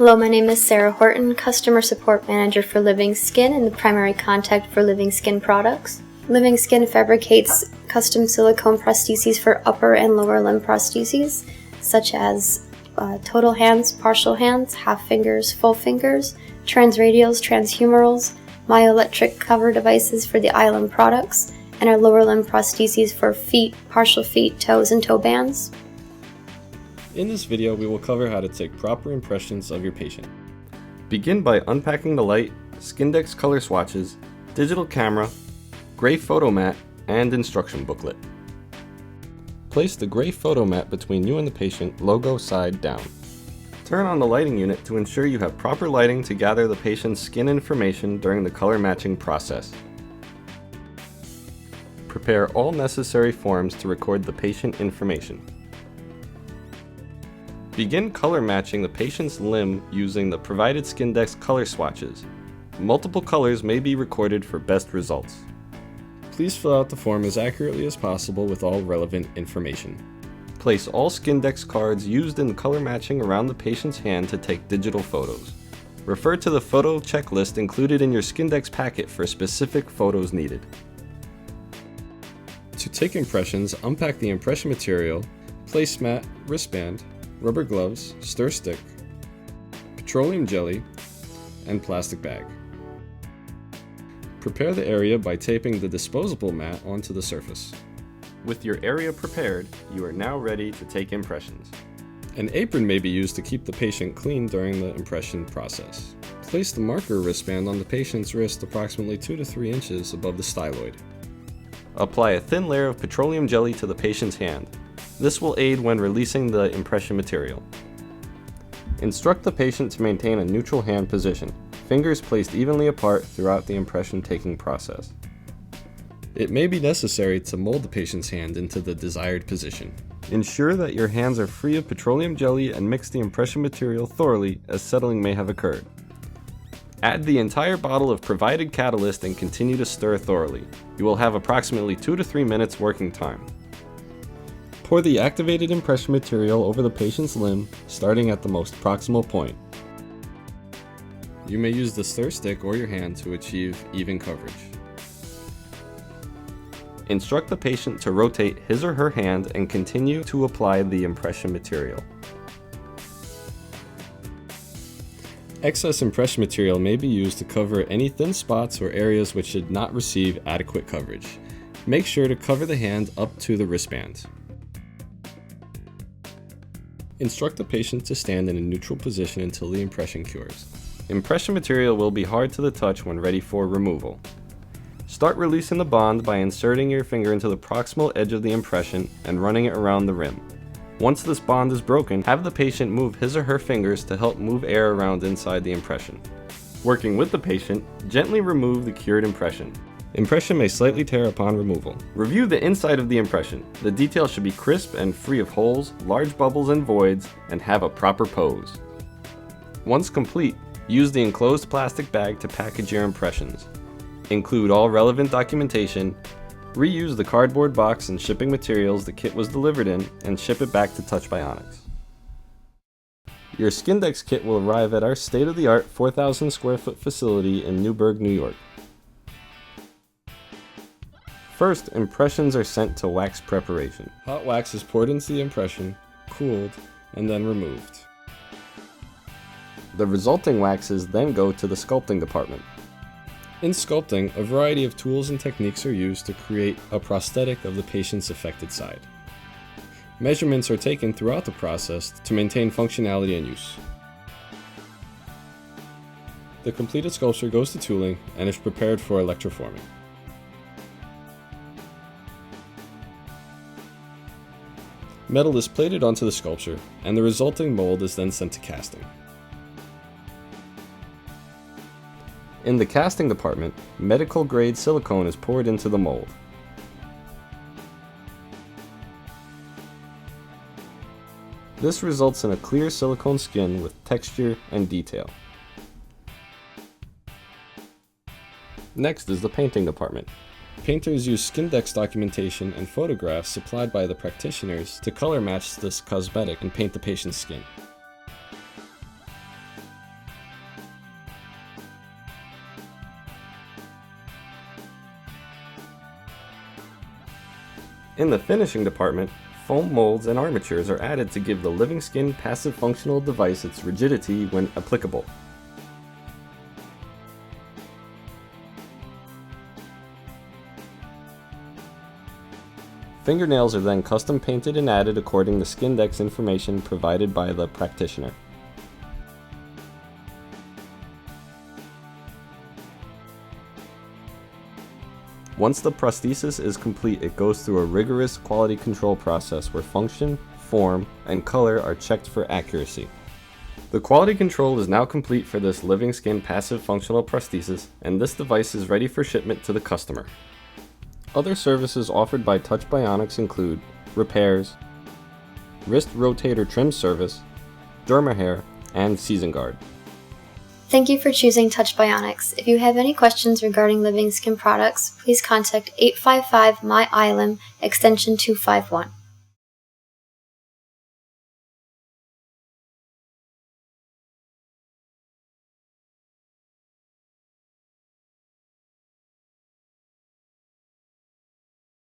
Hello, my name is Sarah Horton, Customer Support Manager for Living Skin and the primary contact for Living Skin products. Living Skin fabricates custom silicone prostheses for upper and lower limb prostheses, such as total hands, partial hands, half fingers, full fingers, transradials, transhumerals, myoelectric cover devices for the eye-limb products, and our lower limb prostheses for feet, partial feet, toes, and toe bands. In this video, we will cover how to take proper impressions of your patient. Begin by unpacking the light, Skindex color swatches, digital camera, gray photo mat, and instruction booklet. Place the gray photo mat between you and the patient, logo side down. Turn on the lighting unit to ensure you have proper lighting to gather the patient's skin information during the color matching process. Prepare all necessary forms to record the patient information. Begin color matching the patient's limb using the provided Skindex color swatches. Multiple colors may be recorded for best results. Please fill out the form as accurately as possible with all relevant information. Place all Skindex cards used in the color matching around the patient's hand to take digital photos. Refer to the photo checklist included in your Skindex packet for specific photos needed. To take impressions, unpack the impression material, placemat, wristband, rubber gloves, stir stick, petroleum jelly, and plastic bag. Prepare the area by taping the disposable mat onto the surface. With your area prepared, you are now ready to take impressions. An apron may be used to keep the patient clean during the impression process. Place the marker wristband on the patient's wrist approximately 2 to 3 inches above the styloid. Apply a thin layer of petroleum jelly to the patient's hand. This will aid when releasing the impression material. Instruct the patient to maintain a neutral hand position, fingers placed evenly apart throughout the impression taking process. It may be necessary to mold the patient's hand into the desired position. Ensure that your hands are free of petroleum jelly and mix the impression material thoroughly, as settling may have occurred. Add the entire bottle of provided catalyst and continue to stir thoroughly. You will have approximately 2 to 3 minutes working time. Pour the activated impression material over the patient's limb, starting at the most proximal point. You may use the stir stick or your hand to achieve even coverage. Instruct the patient to rotate his or her hand and continue to apply the impression material. Excess impression material may be used to cover any thin spots or areas which should not receive adequate coverage. Make sure to cover the hand up to the wristband. Instruct the patient to stand in a neutral position until the impression cures. Impression material will be hard to the touch when ready for removal. Start releasing the bond by inserting your finger into the proximal edge of the impression and running it around the rim. Once this bond is broken, have the patient move his or her fingers to help move air around inside the impression. Working with the patient, gently remove the cured impression. Impression may slightly tear upon removal. Review the inside of the impression. The detail should be crisp and free of holes, large bubbles and voids, and have a proper pose. Once complete, use the enclosed plastic bag to package your impressions. Include all relevant documentation, reuse the cardboard box and shipping materials the kit was delivered in, and ship it back to Touch Bionics. Your Skindex kit will arrive at our state-of-the-art 4,000 square foot facility in Newburgh, New York. First, impressions are sent to wax preparation. Hot wax is poured into the impression, cooled, and then removed. The resulting waxes then go to the sculpting department. In sculpting, a variety of tools and techniques are used to create a prosthetic of the patient's affected side. Measurements are taken throughout the process to maintain functionality and use. The completed sculpture goes to tooling and is prepared for electroforming. Metal is plated onto the sculpture, and the resulting mold is then sent to casting. In the casting department, medical-grade silicone is poured into the mold. This results in a clear silicone skin with texture and detail. Next is the painting department. Painters use Skindex documentation and photographs supplied by the practitioners to color match this cosmetic and paint the patient's skin. In the finishing department, foam molds and armatures are added to give the living skin passive functional device its rigidity when applicable. Fingernails are then custom painted and added according to Skindex information provided by the practitioner. Once the prosthesis is complete, it goes through a rigorous quality control process where function, form, and color are checked for accuracy. The quality control is now complete for this living skin passive functional prosthesis, and this device is ready for shipment to the customer. Other services offered by Touch Bionics include repairs, wrist rotator trim service, derma hair, and season guard. Thank you for choosing Touch Bionics. If you have any questions regarding living skin products, please contact 855-MY-ILM extension 251.